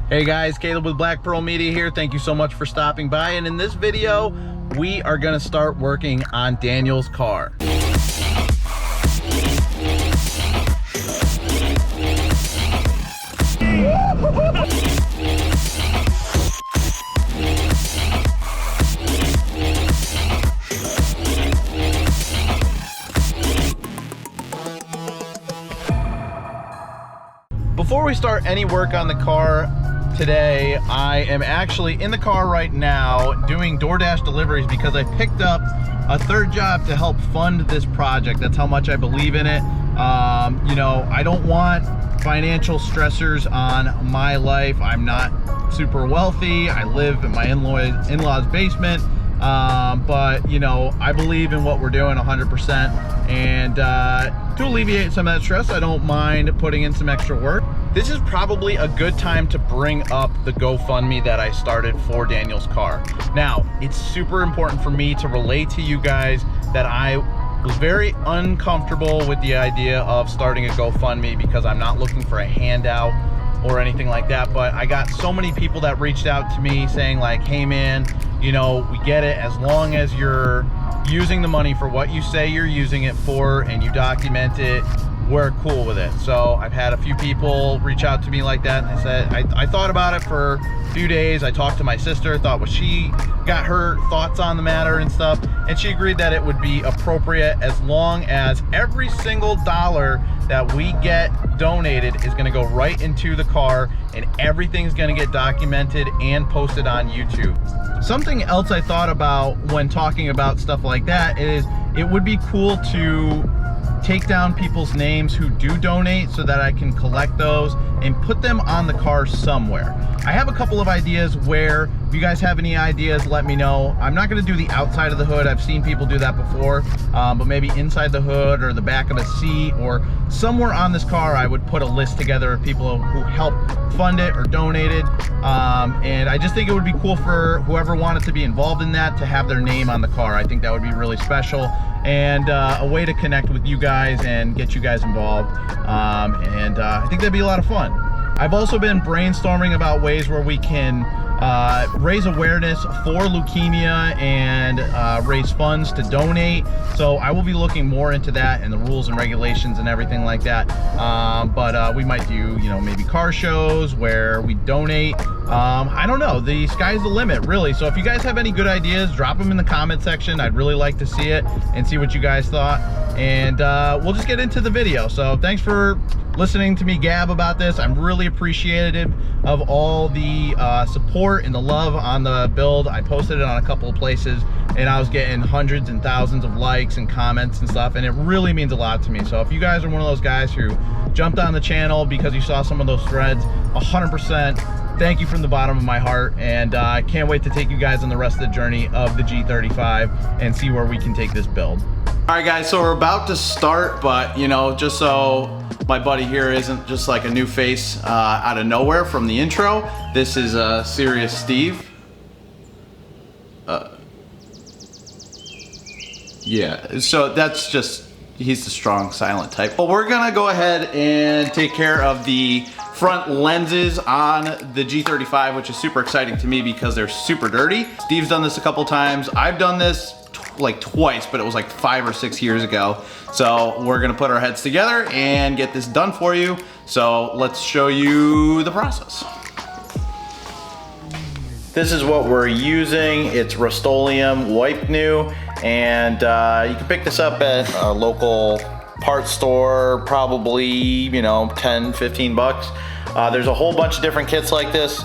Hey guys, Caleb with Black Pearl Media here. Thank you so much for stopping by. And in this video, we are gonna start working on Daniel's car. Before we start any work on the car today, I am actually in the car right now doing DoorDash deliveries because I picked up a third job to help fund this project. That's how much I believe in it. You know, I don't want financial stressors on my life. I'm not super wealthy. I live in my in-laws basement. But you know, I believe in what we're doing 100%, and to alleviate some of that stress, I don't mind putting in some extra work. This is probably a good time to bring up the GoFundMe that I started for Daniel's car. Now, it's super important for me to relate to you guys that I was very uncomfortable with the idea of starting a GoFundMe because I'm not looking for a handout or anything like that, but I got so many people that reached out to me saying like, hey man, you know, we get it, as long as you're using the money for what you say you're using it for and you document it, we're cool with it. So I've had a few people reach out to me like that, and I said, I thought about it for a few days. I talked to my sister, thought what she got her thoughts on the matter and stuff, and she agreed that it would be appropriate as long as every single dollar that we get donated is gonna go right into the car and everything's gonna get documented and posted on YouTube. Something else I thought about when talking about stuff like that is it would be cool to take down people's names who do donate so that I can collect those and put them on the car somewhere. I have a couple of ideas where, if you guys have any ideas, let me know. I'm not gonna do the outside of the hood. I've seen people do that before, but maybe inside the hood or the back of a seat or somewhere on this car, I would put a list together of people who helped fund it or donated. And I just think it would be cool for whoever wanted to be involved in that to have their name on the car. I think that would be really special and a way to connect with you guys and get you guys involved. I think that'd be a lot of fun. I've also been brainstorming about ways where we can raise awareness for leukemia and raise funds to donate. So I will be looking more into that and the rules and regulations and everything like that. We might do, you know, maybe car shows where we donate. I don't know, the sky's the limit, really. So if you guys have any good ideas, drop them in the comment section. I'd really like to see it and see what you guys thought. And we'll just get into the video. So thanks for listening to me gab about this. I'm really appreciative of all the support and the love on the build. I posted it on a couple of places and I was getting hundreds and thousands of likes and comments and stuff, and it really means a lot to me. So if you guys are one of those guys who jumped on the channel because you saw some of those threads, 100%, thank you from the bottom of my heart, and I can't wait to take you guys on the rest of the journey of the G35 and see where we can take this build. All right guys, so we're about to start, but you know, just so my buddy here isn't just like a new face out of nowhere from the intro, this is Serious Steve. Yeah, so that's just, he's the strong silent type. But we're gonna go ahead and take care of the front lenses on the G35, which is super exciting to me because they're super dirty. Steve's done this a couple times. I've done this like twice, but it was like 5 or 6 years ago. So we're gonna put our heads together and get this done for you. So let's show you the process. This is what we're using. It's Rust-Oleum Wipe New, and you can pick this up at a local parts store, probably, you know, 10, 15 bucks. There's a whole bunch of different kits like this.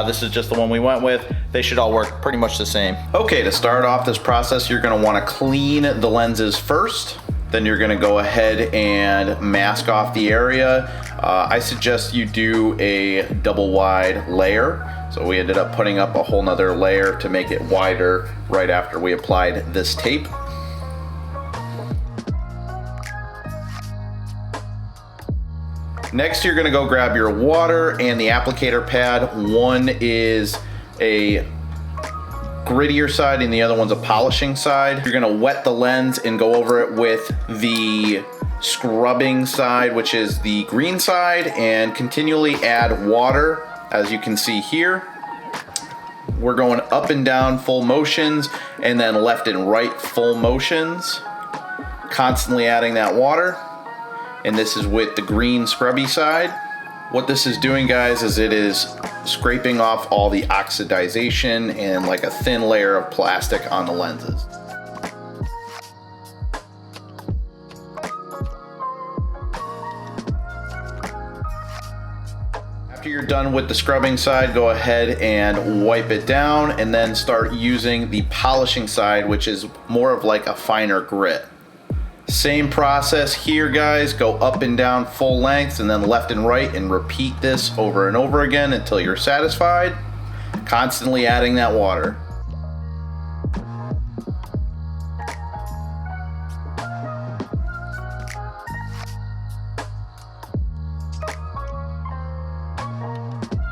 This is just the one we went with. They should all work pretty much the same. Okay, to start off this process, you're gonna wanna clean the lenses first. Then you're gonna go ahead and mask off the area. I suggest you do a double wide layer. So we ended up putting up a whole nother layer to make it wider right after we applied this tape. Next, you're gonna go grab your water and the applicator pad. One is a grittier side and the other one's a polishing side. You're gonna wet the lens and go over it with the scrubbing side, which is the green side, and continually add water As you can see here, we're going up and down full motions and then left and right full motions, constantly adding that water. And this is with the green scrubby side. What this is doing, guys, is it is scraping off all the oxidization and like a thin layer of plastic on the lenses. After you're done with the scrubbing side, go ahead and wipe it down and then start using the polishing side, which is more of like a finer grit. Same process here, guys. Go up and down full lengths and then left and right, and repeat this over and over again until you're satisfied, constantly adding that water.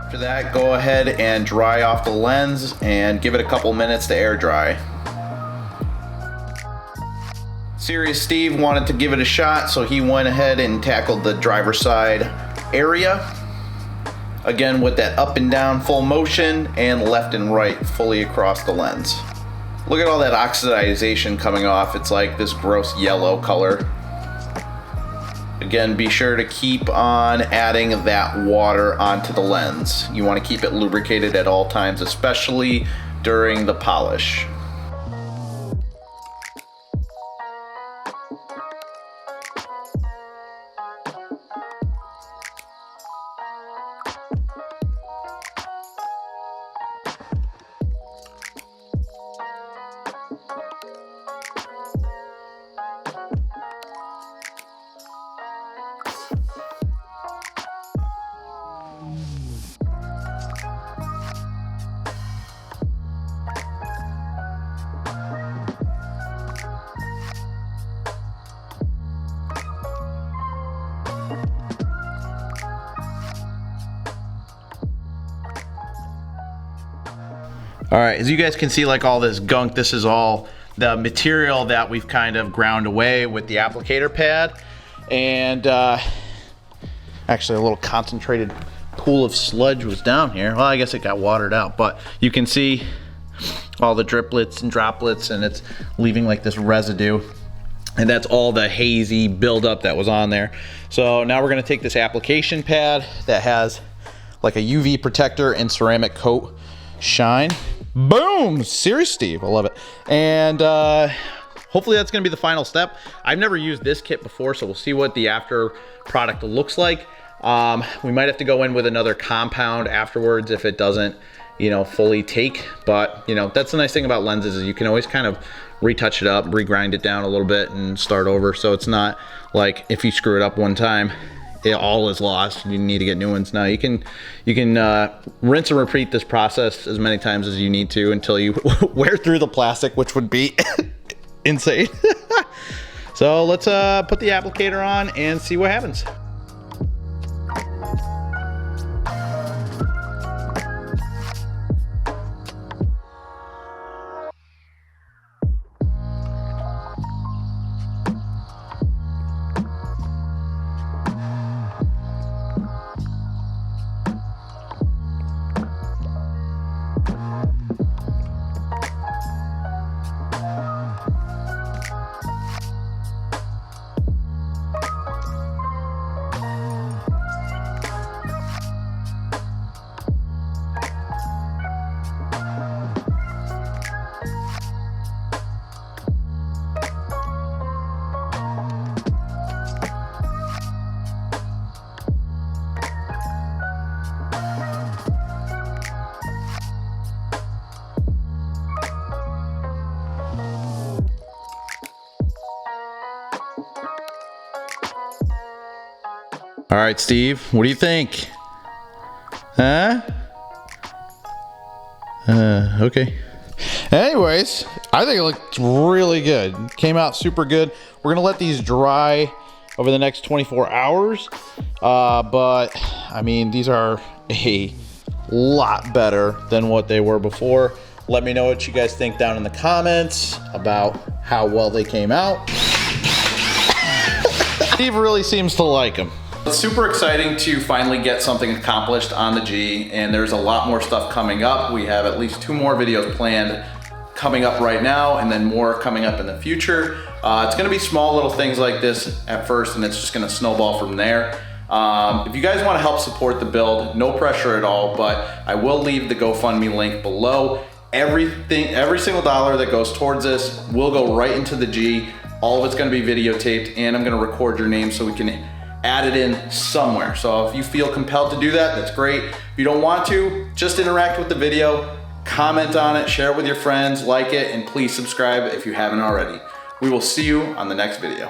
After that, go ahead and dry off the lens and give it a couple minutes to air dry. Serious Steve wanted to give it a shot, so he went ahead and tackled the driver's side area. Again, with that up and down full motion and left and right fully across the lens. Look at all that oxidization coming off. It's like this gross yellow color. Again, be sure to keep on adding that water onto the lens. You want to keep it lubricated at all times, especially during the polish. All right, as you guys can see, like all this gunk, this is all the material that we've kind of ground away with the applicator pad. And actually a little concentrated pool of sludge was down here. Well, I guess it got watered out, but you can see all the driplets and droplets, and it's leaving like this residue. And that's all the hazy buildup that was on there. So now we're gonna take this application pad that has like a UV protector and ceramic coat shine. Boom! Serious Steve, I love it. And hopefully that's gonna be the final step. I've never used this kit before, so we'll see what the after product looks like. We might have to go in with another compound afterwards if it doesn't, you know, fully take. But, you know, that's the nice thing about lenses, is you can always kind of retouch it up, regrind it down a little bit and start over. So it's not like if you screw it up one time, it all is lost. You need to get new ones. Now you can rinse and repeat this process as many times as you need to until you wear through the plastic, which would be insane. So let's put the applicator on and see what happens. All right, Steve, what do you think? Huh? Okay. Anyways, I think it looked really good. Came out super good. We're gonna let these dry over the next 24 hours. But I mean, these are a lot better than what they were before. Let me know what you guys think down in the comments about how well they came out. Steve really seems to like them. It's super exciting to finally get something accomplished on the G, and there's a lot more stuff coming up. We have at least 2 more videos planned coming up right now, and then more coming up in the future. It's gonna be small little things like this at first, and it's just gonna snowball from there. If you guys wanna help support the build, no pressure at all, but I will leave the GoFundMe link below. Every single dollar that goes towards this will go right into the G. All of it's gonna be videotaped, and I'm gonna record your name so we can add it in somewhere. So if you feel compelled to do that, that's great. If you don't want to, just interact with the video, comment on it, share it with your friends, like it, and please subscribe if you haven't already. We will see you on the next video.